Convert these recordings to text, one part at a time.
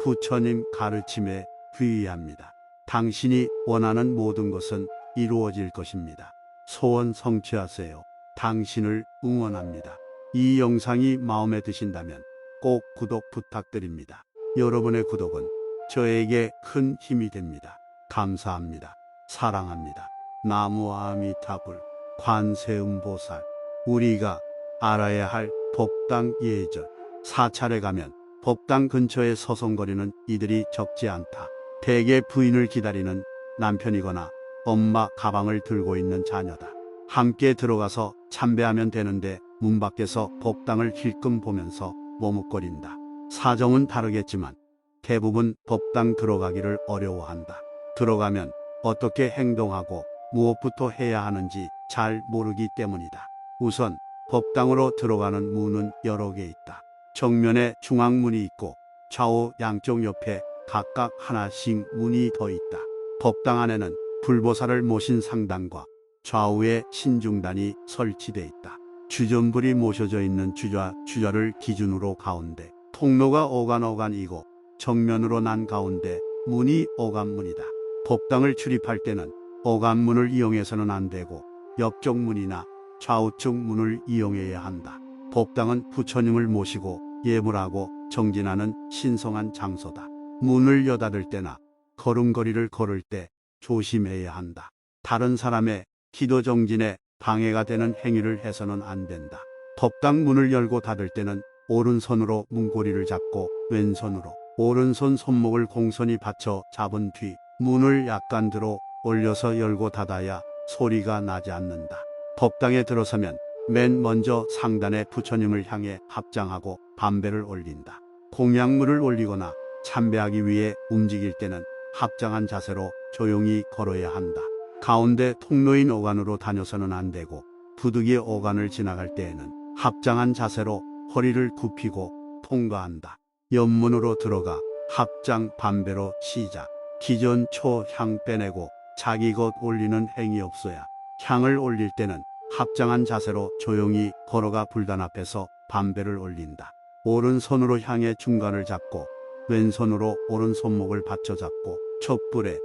부처님 가르침에 귀의합니다. 당신이 원하는 모든 것은 이루어질 것입니다. 소원 성취하세요. 당신을 응원합니다. 이 영상이 마음에 드신다면 꼭 구독 부탁드립니다. 여러분의 구독은 저에게 큰 힘이 됩니다. 감사합니다. 사랑합니다. 나무 아미타불 관세음보살. 우리가 알아야 할 법당 예절. 사찰에 가면 법당 근처에 서성거리는 이들이 적지 않다. 대개 부인을 기다리는 남편이거나 엄마 가방을 들고 있는 자녀다. 함께 들어가서 참배하면 되는데 문 밖에서 법당을 힐끔 보면서 머뭇거린다. 사정은 다르겠지만 대부분 법당 들어가기를 어려워한다. 들어가면 어떻게 행동하고 무엇부터 해야 하는지 잘 모르기 때문이다. 우선 법당으로 들어가는 문은 여러 개 있다. 정면에 중앙문이 있고 좌우 양쪽 옆에 각각 하나씩 문이 더 있다. 법당 안에는 불보살을 모신 상단과 좌우에 신중단이 설치돼 있다. 주전불이 모셔져 있는 주좌를 기준으로 가운데 통로가 오간오간이고 정면으로 난 가운데 문이 오간문이다. 법당을 출입할 때는 오간문을 이용해서는 안 되고 옆쪽 문이나 좌우쪽 문을 이용해야 한다. 법당은 부처님을 모시고 예물하고 정진하는 신성한 장소다. 문을 여닫을 때나 걸음걸이를 걸을 때 조심해야 한다. 다른 사람의 기도 정진에 방해가 되는 행위를 해서는 안 된다. 법당 문을 열고 닫을 때는 오른손으로 문고리를 잡고 왼손으로 오른손 손목을 공손히 받쳐 잡은 뒤 문을 약간 들어 올려서 열고 닫아야 소리가 나지 않는다. 법당에 들어서면 맨 먼저 상단에 부처님을 향해 합장하고 반배를 올린다. 공양물을 올리거나 참배하기 위해 움직일 때는 합장한 자세로 조용히 걸어야 한다. 가운데 통로인 오간으로 다녀서는 안 되고 부득이 오간을 지나갈 때에는 합장한 자세로 허리를 굽히고 통과한다. 옆문으로 들어가 합장 반배로 시작. 기존 초 향 빼내고 자기 것 올리는 행위 없어야 향을 올릴 때는 합장한 자세로 조용히 걸어가 불단 앞에서 반배를 올린다. 오른손으로 향의 중간을 잡고 왼손으로 오른손목을 받쳐 잡고 촛불에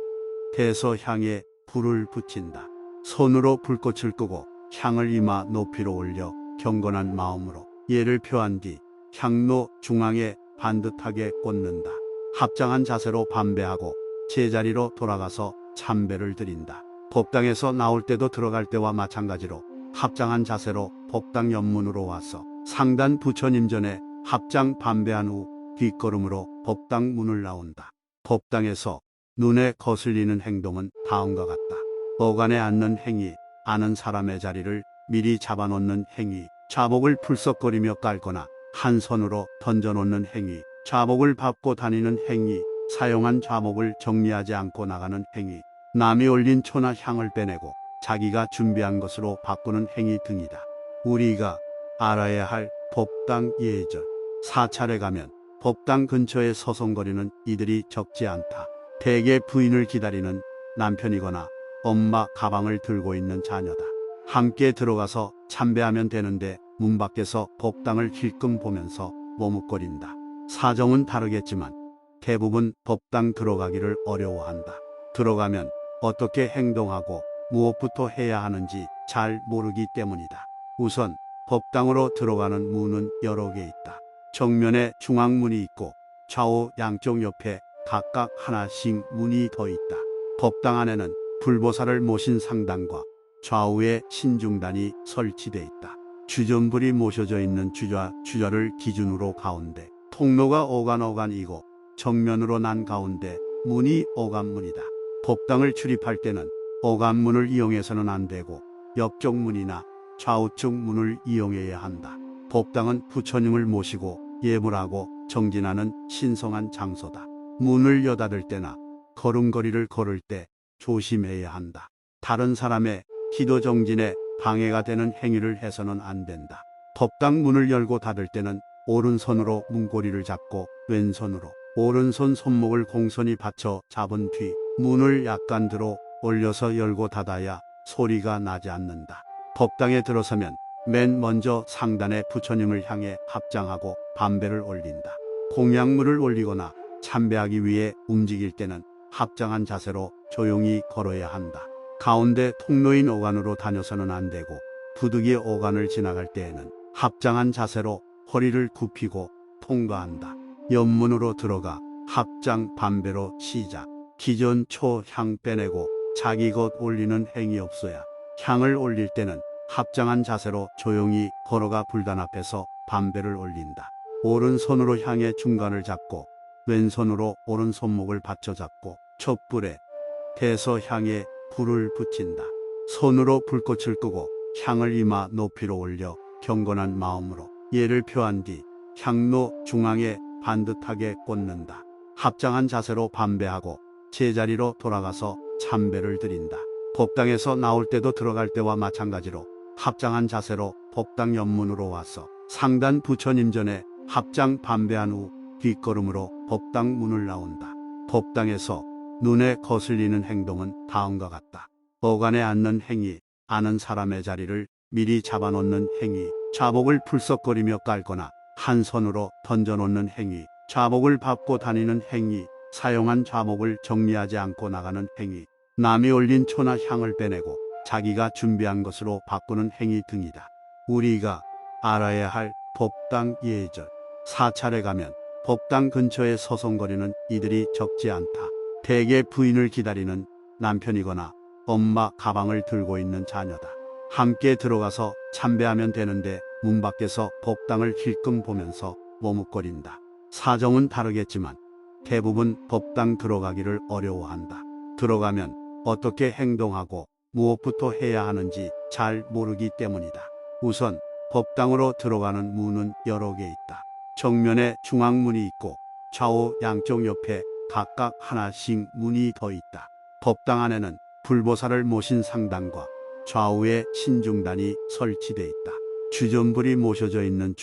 대서 향에 불을 붙인다. 손으로 불꽃을 끄고 향을 이마 높이로 올려 경건한 마음으로 예를 표한 뒤 향로 중앙에 반듯하게 꽂는다. 합장한 자세로 반배하고 제자리로 돌아가서 참배를 드린다. 법당에서 나올 때도 들어갈 때와 마찬가지로 합장한 자세로 법당 옆문으로 와서 상단 부처님 전에 합장 반배한 후 뒷걸음으로 법당 문을 나온다. 법당에서 눈에 거슬리는 행동은 다음과 같다. 어간에 앉는 행위, 아는 사람의 자리를 미리 잡아놓는 행위, 좌복을 풀썩거리며 깔거나 한 손으로 던져놓는 행위, 좌복을 밟고 다니는 행위, 사용한 좌복을 정리하지 않고 나가는 행위, 남이 올린 초나 향을 빼내고 자기가 준비한 것으로 바꾸는 행위 등이다. 우리가 알아야 할 법당 예절. 사찰에 가면 법당 근처에 서성거리는 이들이 적지 않다. 대개 부인을 기다리는 남편이거나 엄마 가방을 들고 있는 자녀다. 함께 들어가서 참배하면 되는데 문 밖에서 법당을 힐끔 보면서 머뭇거린다. 사정은 다르겠지만 대부분 법당 들어가기를 어려워한다. 들어가면 어떻게 행동하고 무엇부터 해야 하는지 잘 모르기 때문이다. 우선 법당으로 들어가는 문은 여러 개 있다. 정면에 중앙문이 있고 좌우 양쪽 옆에 각각 하나씩 문이 더 있다. 법당 안에는 불보살을 모신 상단과 좌우에 신중단이 설치돼 있다. 주전불이 모셔져 있는 주좌를 기준으로 가운데 통로가 오간오간이고 정면으로 난 가운데 문이 오간문이다. 법당을 출입할 때는 오간문을 이용해서는 안 되고 옆쪽 문이나 좌우쪽 문을 이용해야 한다. 법당은 부처님을 모시고 예물하고 정진하는 신성한 장소다. 문을 여닫을 때나 걸음걸이를 걸을 때 조심해야 한다. 다른 사람의 기도 정진에 방해가 되는 행위를 해서는 안 된다. 법당 문을 열고 닫을 때는 오른손으로 문고리를 잡고 왼손으로 오른손 손목을 공손히 받쳐 잡은 뒤 문을 약간 들어 올려서 열고 닫아야 소리가 나지 않는다. 법당에 들어서면 맨 먼저 상단에 부처님을 향해 합장하고 반배를 올린다. 공양물을 올리거나 참배하기 위해 움직일 때는 합장한 자세로 조용히 걸어야 한다. 가운데 통로인 오간으로 다녀서는 안 되고 부득이 오간을 지나갈 때에는 합장한 자세로 허리를 굽히고 통과한다. 옆문으로 들어가 합장 반배로 시작. 기존 초 향 빼내고 자기 것 올리는 행위 없어야. 향을 올릴 때는 합장한 자세로 조용히 걸어가 불단 앞에서 반배를 올린다. 오른손으로 향의 중간을 잡고 왼손으로 오른손목을 받쳐 잡고 촛불에 대서 향에 불을 붙인다. 손으로 불꽃을 끄고 향을 이마 높이로 올려 경건한 마음으로 예를 표한 뒤 향로 중앙에 반듯하게 꽂는다. 합장한 자세로 반배하고 제자리로 돌아가서 참배를 드린다. 법당에서 나올 때도 들어갈 때와 마찬가지로 합장한 자세로 법당 옆문으로 와서 상단 부처님 전에 합장 반배한 후 뒷걸음으로 법당 문을 나온다. 법당에서 눈에 거슬리는 행동은 다음과 같다. 어간에 앉는 행위, 아는 사람의 자리를 미리 잡아놓는 행위, 좌복을 풀썩거리며 깔거나 한 손으로 던져놓는 행위, 좌복을 밟고 다니는 행위, 사용한 좌복을 정리하지 않고 나가는 행위, 남이 올린 초나 향을 빼내고 자기가 준비한 것으로 바꾸는 행위 등이다. 우리가 알아야 할 법당 예절. 사찰에 가면 법당 근처에 서성거리는 이들이 적지 않다. 대개 부인을 기다리는 남편이거나 엄마 가방을 들고 있는 자녀다. 함께 들어가서 참배하면 되는데 문 밖에서 법당을 힐끔 보면서 머뭇거린다. 사정은 다르겠지만 대부분 법당 들어가기를 어려워한다. 들어가면 어떻게 행동하고 무엇부터 해야 하는지 잘 모르기 때문이다. 우선 법당으로 들어가는 문은 여러 개 있다. 정면에 중앙문이 있고 좌우 양쪽 옆에 각각 하나씩 문이 더 있다. 법당 안에는 불보살을 모신 상단과 좌우에 신중단이 설치돼 있다. 주전불이 모셔져 있는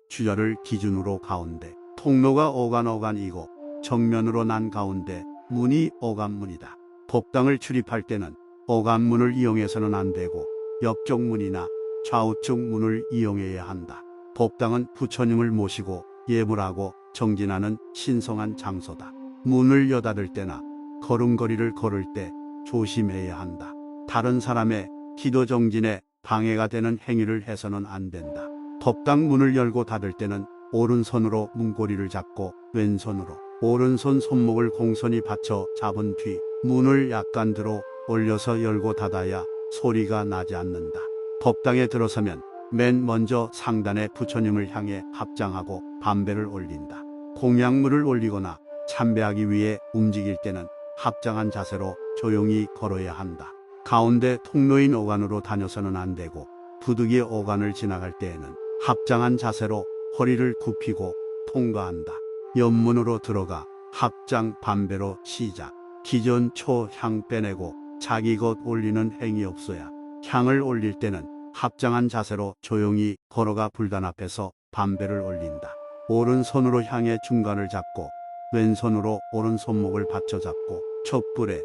주좌를 기준으로 가운데 통로가 오간이고 정면으로 난 가운데 문이 오간문이다. 법당을 출입할 때는 오간문을 이용해서는 안 되고 옆쪽 문이나 좌우쪽 문을 이용해야 한다. 법당은 부처님을 모시고 예불하고 정진하는 신성한 장소다. 문을 여닫을 때나 걸음걸이를 걸을 때 조심해야 한다. 다른 사람의 기도 정진에 방해가 되는 행위를 해서는 안 된다. 법당 문을 열고 닫을 때는 오른손으로 문고리를 잡고 왼손으로 오른손 손목을 공손히 받쳐 잡은 뒤 문을 약간 들어 올려서 열고 닫아야 소리가 나지 않는다. 법당에 들어서면 맨 먼저 상단에 부처님을 향해 합장하고 반배를 올린다. 공양물을 올리거나 참배하기 위해 움직일 때는 합장한 자세로 조용히 걸어야 한다. 가운데 통로인 오간으로 다녀서는 안 되고 부득이 오간을 지나갈 때에는 합장한 자세로 허리를 굽히고 통과한다. 옆문으로 들어가 합장 반배로 시작. 기존 초 향 빼내고 자기 것 올리는 행위 없어야. 향을 올릴 때는 합장한 자세로 조용히 걸어가 불단 앞에서 반배를 올린다. 오른손으로 향의 중간을 잡고 왼손으로 오른손목을 받쳐 잡고 촛불에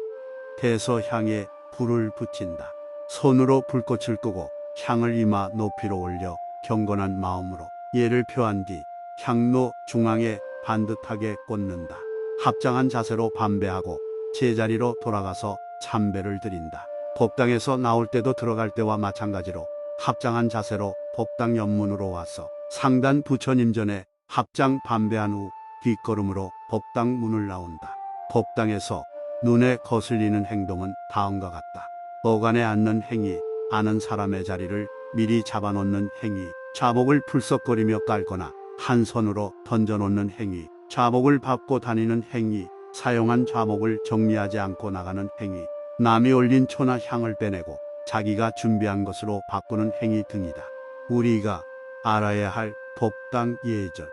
대서 향에 불을 붙인다. 손으로 불꽃을 끄고 향을 이마 높이로 올려 경건한 마음으로 예를 표한 뒤 향로 중앙에 반듯하게 꽂는다. 합장한 자세로 반배하고 제자리로 돌아가서 참배를 드린다. 법당에서 나올 때도 들어갈 때와 마찬가지로 합장한 자세로 법당 옆문으로 와서 상단 부처님 전에 합장 반배한 후 뒷걸음으로 법당 문을 나온다. 법당에서 눈에 거슬리는 행동은 다음과 같다. 어간에 앉는 행위, 아는 사람의 자리를 미리 잡아놓는 행위, 좌복을 풀썩거리며 깔거나 한 손으로 던져놓는 행위, 좌복을 밟고 다니는 행위, 사용한 좌복을 정리하지 않고 나가는 행위, 남이 올린 초나 향을 빼내고 자기가 준비한 것으로 바꾸는 행위 등이다. 우리가 알아야 할 법당 예절.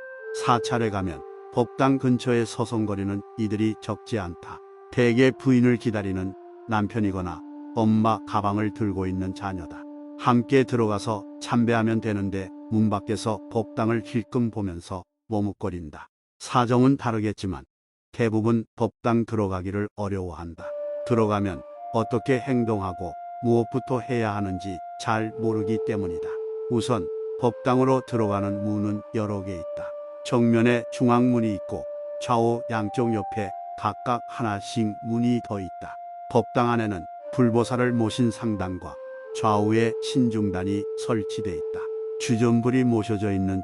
사찰에 가면 법당 근처에 서성거리는 이들이 적지 않다. 대개 부인을 기다리는 남편이거나 엄마 가방을 들고 있는 자녀다. 함께 들어가서 참배하면 되는데 문 밖에서 법당을 힐끔 보면서 머뭇거린다. 사정은 다르겠지만 대부분 법당 들어가기를 어려워한다. 들어가면 어떻게 행동하고 무엇부터 해야 하는지 잘 모르기 때문이다. 우선 법당으로 들어가는 문은 여러 개 있다. 정면에 중앙문이 있고 좌우 양쪽 옆에 각각 하나씩 문이 더 있다. 법당 안에는 불보살을 모신 상단과 좌우에 신중단이 설치돼 있다. 주전불이 모셔져 있는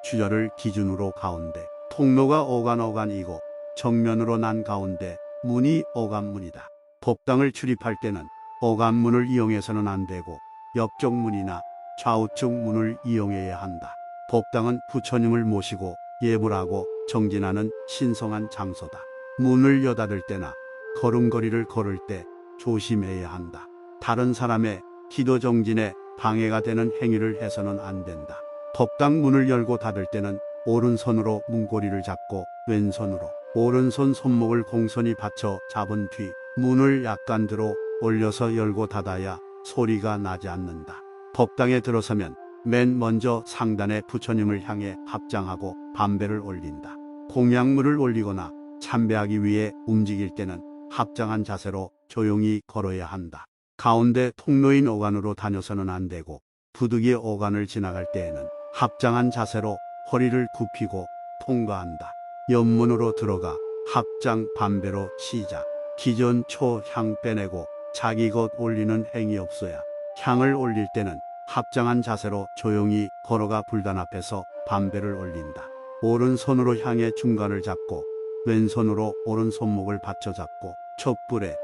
주좌를 기준으로 가운데 통로가 오간오간이고 정면으로 난 가운데 문이 오간문이다. 법당을 출입할 때는 오간문을 이용해서는 안 되고 옆쪽 문이나 좌우측 문을 이용해야 한다. 법당은 부처님을 모시고 예불하고 정진하는 신성한 장소다. 문을 여닫을 때나 걸음걸이를 걸을 때 조심해야 한다. 다른 사람의 기도 정진에 방해가 되는 행위를 해서는 안 된다. 법당 문을 열고 닫을 때는 오른손으로 문고리를 잡고 왼손으로 오른손 손목을 공손히 받쳐 잡은 뒤 문을 약간 들어 올려서 열고 닫아야 소리가 나지 않는다. 법당에 들어서면 맨 먼저 상단에 부처님을 향해 합장하고 반배를 올린다. 공양물을 올리거나 참배하기 위해 움직일 때는 합장한 자세로 조용히 걸어야 한다. 가운데 통로인 오간으로 다녀서는 안 되고 부득이 오간을 지나갈 때에는 합장한 자세로 허리를 굽히고 통과한다. 옆문으로 들어가 합장 반배로 시작. 기존 초 향 빼내고 자기 것 올리는 행위 없어야 향을 올릴 때는 합장한 자세로 조용히 걸어가 불단 앞에서 반배를 올린다. 오른손으로 향의 중간을 잡고 왼손으로 오른손목을 받쳐 잡고 촛불에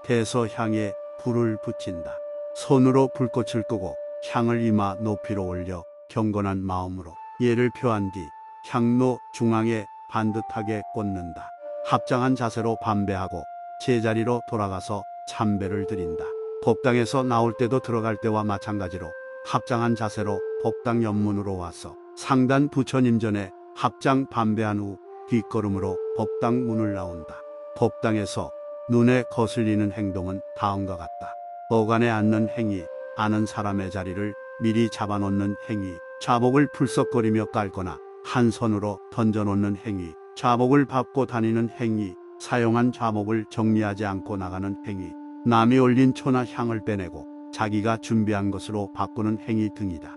대서 향에 불을 붙인다. 손으로 불꽃을 끄고 향을 이마 높이로 올려 경건한 마음으로 예를 표한 뒤 향로 중앙에 반듯하게 꽂는다. 합장한 자세로 반배하고 제자리로 돌아가서 참배를 드린다. 법당에서 나올 때도 들어갈 때와 마찬가지로 합장한 자세로 법당 옆문으로 와서 상단 부처님 전에 합장 반배한 후 뒷걸음으로 법당 문을 나온다. 법당에서 눈에 거슬리는 행동은 다음과 같다. 어간에 앉는 행위, 아는 사람의 자리를 미리 잡아놓는 행위, 좌복을 풀썩거리며 깔거나 한 손으로 던져놓는 행위, 좌복을 밟고 다니는 행위, 사용한 좌복을 정리하지 않고 나가는 행위, 남이 올린 초나 향을 빼내고 자기가 준비한 것으로 바꾸는 행위 등이다.